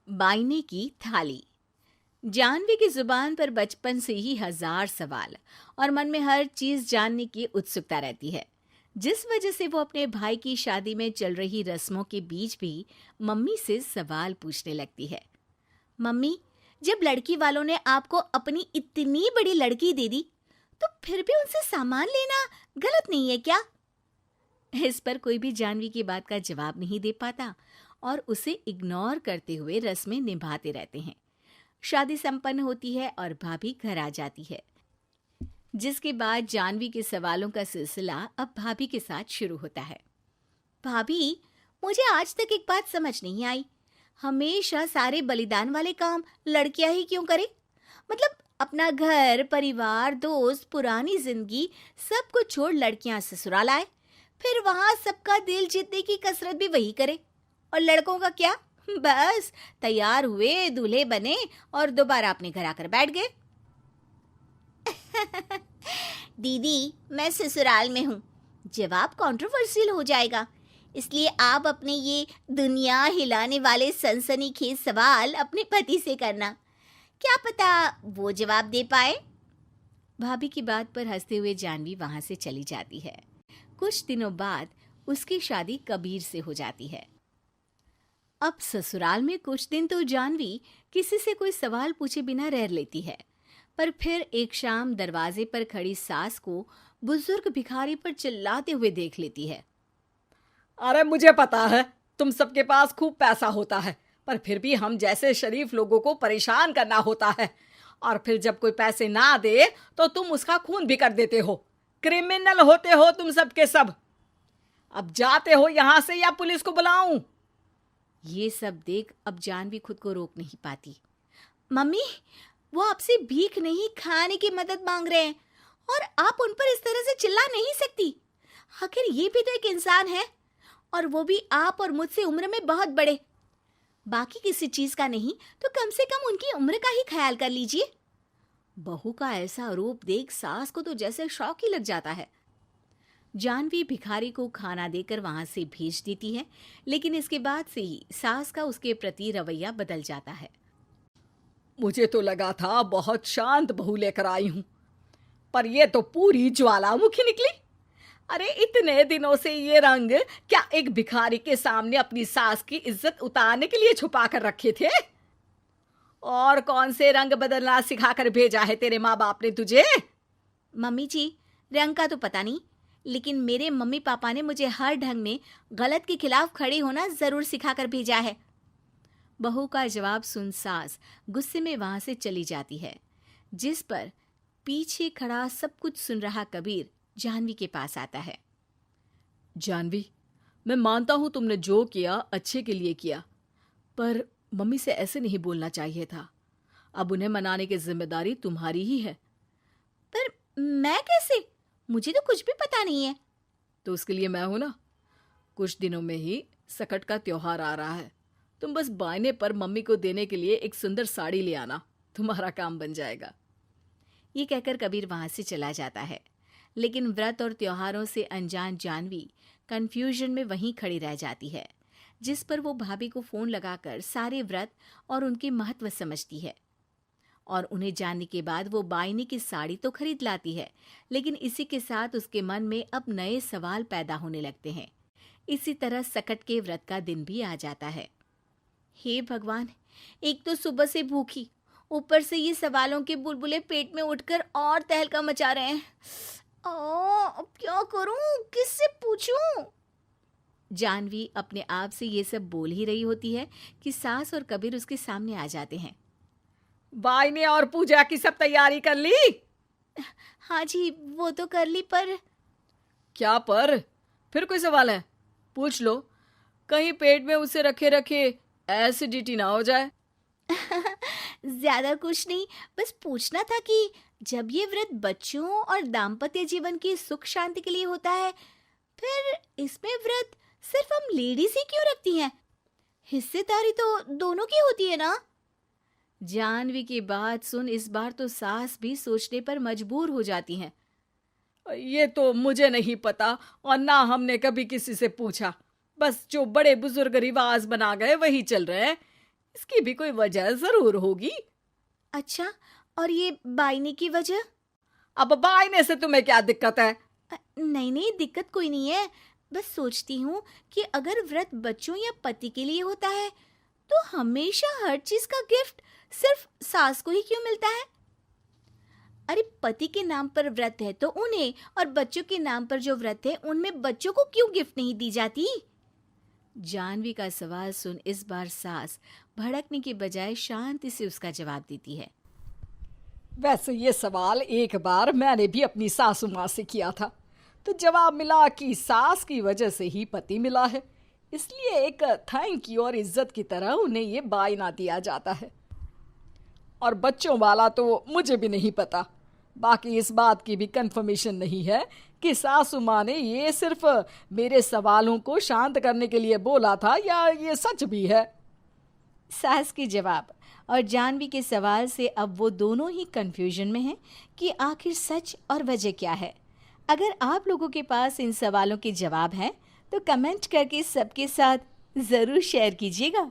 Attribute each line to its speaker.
Speaker 1: बाइने की थाली। जानवी की जुबान पर बचपन से ही हजार सवाल और मन में हर चीज जानने की उत्सुकता रहती है, जिस वजह से वो अपने भाई की शादी में चल रही रस्मों के बीच भी मम्मी से सवाल पूछने लगती है। मम्मी, जब लड़की वालों ने आपको अपनी इतनी बड़ी लड़की दे दी, तो फिर भी उनसे सामान लेना गलत नहीं है क्या? इस पर कोई भी जानवी की बात का जवाब नहीं दे पाता और उसे इग्नोर करते हुए रस्में निभाते रहते हैं। शादी संपन्न होती है और भाभी घर आ जाती है, जिसके बाद जानवी के सवालों का सिलसिला अब भाभी के साथ शुरू होता है। भाभी, मुझे आज तक एक बात समझ नहीं आई, हमेशा सारे बलिदान वाले काम लड़कियां ही क्यों करे? मतलब अपना घर, परिवार, दोस्त, पुरानी जिंदगी सब कुछ छोड़ लड़कियां ससुराल आए, फिर वहां सबका दिल जीतने की कसरत भी वही करे, और लड़कों का क्या? बस तैयार हुए, दूल्हे बने और दोबारा अपने घर आकर बैठ गए। दीदी, मैं ससुराल में हूँ, जवाब कंट्रोवर्शियल हो जाएगा, इसलिए आप अपने ये दुनिया हिलाने वाले सनसनीखेज सवाल अपने पति से करना, क्या पता वो जवाब दे पाए। भाभी की बात पर हंसते हुए जानवी वहां से चली जाती है। कुछ दिनों बाद उसकी शादी कबीर से हो जाती है। अब ससुराल में कुछ दिन तो जानवी किसी से कोई सवाल पूछे बिना रह लेती है, पर फिर एक शाम दरवाजे पर खड़ी सास को बुजुर्ग भिखारी पर चिल्लाते हुए देख लेती है।
Speaker 2: अरे मुझे पता है तुम सबके पास खूब पैसा होता है, पर फिर भी हम जैसे शरीफ लोगों को परेशान करना होता है, और फिर जब कोई पैसे ना दे तो तुम उसका खून भी कर देते हो। क्रिमिनल होते हो तुम सबके सब। अब जाते हो यहाँ से या पुलिस को बुलाऊं?
Speaker 1: ये सब देख अब जानवी खुद को रोक नहीं पाती। मम्मी, वो आपसे भीख नहीं, खाने की मदद मांग रहे हैं और आप उन पर इस तरह से चिल्ला नहीं सकती। आखिर ये भी तो एक इंसान है, और वो भी आप और मुझसे उम्र में बहुत बड़े। बाकी किसी चीज का नहीं तो कम से कम उनकी उम्र का ही ख्याल कर लीजिए। बहू का ऐसा रूप देख सास को तो जैसे शौक ही लग जाता है। जानवी भिखारी को खाना देकर वहां से भेज देती है, लेकिन इसके बाद से ही सास का उसके प्रति रवैया बदल जाता है।
Speaker 2: मुझे तो लगा था बहुत शांत बहू लेकर आई हूं, पर ये तो पूरी ज्वालामुखी निकली। अरे इतने दिनों से ये रंग क्या एक भिखारी के सामने अपनी सास की इज्जत उतारने के लिए छुपा कर रखे थे? और कौन से रंग बदलना सिखाकर भेजा है तेरे माँ बाप ने तुझे?
Speaker 1: मम्मी जी, रंग का तो पता नहीं, लेकिन मेरे मम्मी पापा ने मुझे हर ढंग में गलत के खिलाफ खड़े होना जरूर सिखाकर भेजा है। बहू का जवाब सुन सास गुस्से में वहां से चली जाती है, जिस पर पीछे खड़ा सब कुछ सुन रहा कबीर जानवी के पास आता है।
Speaker 2: जानवी, मैं मानता हूं तुमने जो किया अच्छे के लिए किया, पर मम्मी से ऐसे नहीं बोलना चाहिए था। अब उन्हें मनाने की जिम्मेदारी तुम्हारी ही है।
Speaker 1: पर मैं कैसे? मुझे तो कुछ भी पता नहीं है।
Speaker 2: तो उसके लिए मैं हूं ना। कुछ दिनों में ही सकट का त्योहार आ रहा है, तुम बस बायने पर मम्मी को देने के लिए एक सुंदर साड़ी ले आना, तुम्हारा काम बन जाएगा।
Speaker 1: ये कहकर कबीर वहां से चला जाता है, लेकिन व्रत और त्योहारों से अनजान जानवी कंफ्यूजन में वहीं खड़ी रह जाती है, जिस पर वो भाभी को फोन लगाकर सारे व्रत और उनके महत्व समझती है। और उन्हें जानने के बाद वो बाइने की साड़ी तो खरीद लाती है, लेकिन इसी के साथ उसके मन में अब नए सवाल पैदा होने लगते हैं। इसी तरह सकट के व्रत का दिन भी आ जाता है। हे भगवान, एक तो सुबह से भूखी, ऊपर से ये सवालों के बुलबुले पेट में उठकर और तहलका मचा रहे हैं। अब क्या करूं, किससे पूछूं? जानवी अपने आप से ये सब बोल ही रही होती है कि सास और कबीर उसके सामने आ जाते हैं।
Speaker 2: बायने और पूजा की सब तैयारी कर ली?
Speaker 1: हाँ जी, वो तो कर ली, पर
Speaker 2: क्या पर? फिर कोई सवाल है? पूछ लो, कहीं पेट में उसे रखे रखे एसिडिटी ना हो जाए।
Speaker 1: ज्यादा कुछ नहीं, बस पूछना था कि जब ये व्रत बच्चों और दाम्पत्य जीवन की सुख शांति के लिए होता है, फिर इसमें व्रत सिर्फ हम लेडीज ही क्यों रखती हैं? हिस्सेदारी तो दोनों की होती है ना? जानवी की बात सुन इस बार तो सास भी सोचने पर मजबूर हो जाती हैं।
Speaker 2: ये तो मुझे नहीं पता, और ना हमने कभी किसी से पूछा। बस जो बड़े बुजुर्ग रिवाज बना गए वही चल रहे हैं। इसकी भी कोई वजह जरूर होगी।
Speaker 1: अच्छा, और ये बायने की वजह?
Speaker 2: अब बायने से तुम्हें क्या दिक्कत है?
Speaker 1: नहीं नहीं, दिक्कत कोई नहीं है। बस सोचती हूँ कि अगर व्रत बच्चों या पति के लिए होता है तो हमेशा हर चीज का गिफ्ट सिर्फ सास को ही क्यों मिलता है? अरे पति के नाम पर व्रत है तो उन्हें, और बच्चों के नाम पर जो व्रत है उनमें बच्चों को क्यों गिफ्ट नहीं दी जाती? जानवी का सवाल सुन इस बार सास भड़कने की बजाय शांति से उसका जवाब देती है।
Speaker 2: वैसे ये सवाल एक बार मैंने भी अपनी सासू माँ से किया था, तो जवाब मिला कि सास की वजह से ही पति मिला है, इसलिए एक थैंक यू और इज्जत की तरह उन्हें ये बायना दिया जाता है। और बच्चों वाला तो मुझे भी नहीं पता। बाकी इस बात की भी कंफर्मेशन नहीं है कि सासू माँ ने ये सिर्फ मेरे सवालों को शांत करने के लिए बोला था या ये सच भी है।
Speaker 1: सास के जवाब और जानवी के सवाल से अब वो दोनों ही कंफ्यूजन में हैं कि आखिर सच और वजह क्या है। अगर आप लोगों के पास इन सवालों के जवाब हैं तो कमेंट करके सबके साथ ज़रूर शेयर कीजिएगा।